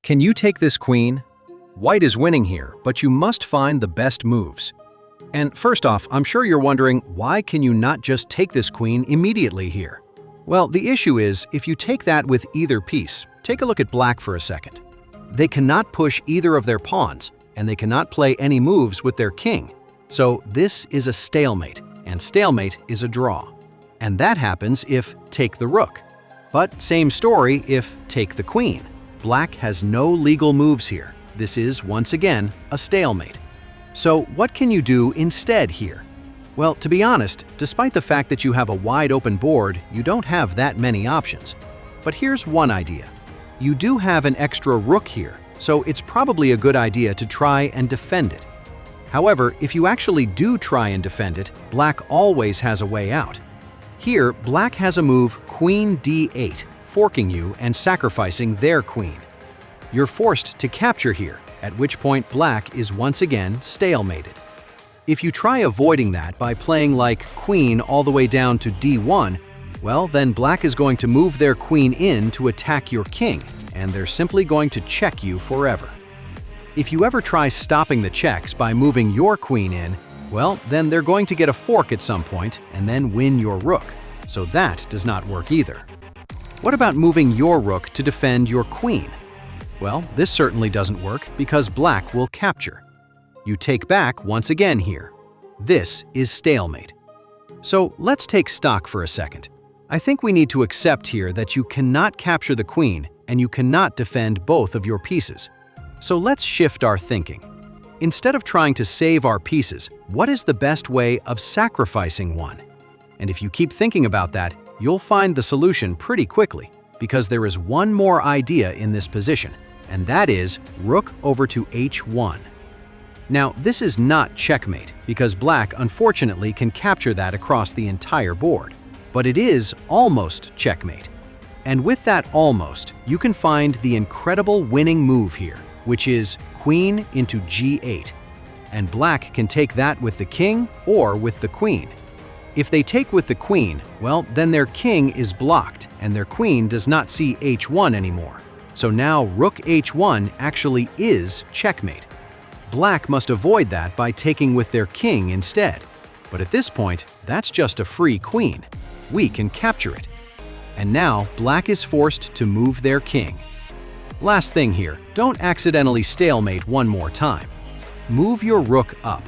Can you take this queen? White is winning here, but you must find the best moves. And first off, I'm sure you're wondering, why can you not just take this queen immediately here? Well, the issue is, if you take that with either piece, take a look at black for a second. They cannot push either of their pawns, and they cannot play any moves with their king. So this is a stalemate, and stalemate is a draw. And that happens if take the rook. But same story if take the queen. Black has no legal moves here. This is, once again, a stalemate. So what can you do instead here? Well, to be honest, despite the fact that you have a wide open board, you don't have that many options. But here's one idea. You do have an extra rook here, so it's probably a good idea to try and defend it. However, if you actually do try and defend it, black always has a way out. Here, black has a move queen d8, forking you and sacrificing their queen. You're forced to capture here, at which point black is once again stalemated. If you try avoiding that by playing like queen all the way down to d1, well, then black is going to move their queen in to attack your king, and they're simply going to check you forever. If you ever try stopping the checks by moving your queen in, well, then they're going to get a fork at some point and then win your rook, so that does not work either. What about moving your rook to defend your queen? Well, this certainly doesn't work because black will capture. You take back once again here. This is stalemate. So let's take stock for a second. I think we need to accept here that you cannot capture the queen and you cannot defend both of your pieces. So let's shift our thinking. Instead of trying to save our pieces, what is the best way of sacrificing one? And if you keep thinking about that, you'll find the solution pretty quickly, because there is one more idea in this position, and that is rook over to h1. Now, this is not checkmate, because black unfortunately can capture that across the entire board, but it is almost checkmate. And with that almost, you can find the incredible winning move here, which is queen into g8. And black can take that with the king or with the queen. If they take with the queen, well, then their king is blocked and their queen does not see h1 anymore. So now rook h1 actually is checkmate. Black must avoid that by taking with their king instead. But at this point, that's just a free queen. We can capture it. And now black is forced to move their king. Last thing here, don't accidentally stalemate one more time. Move your rook up,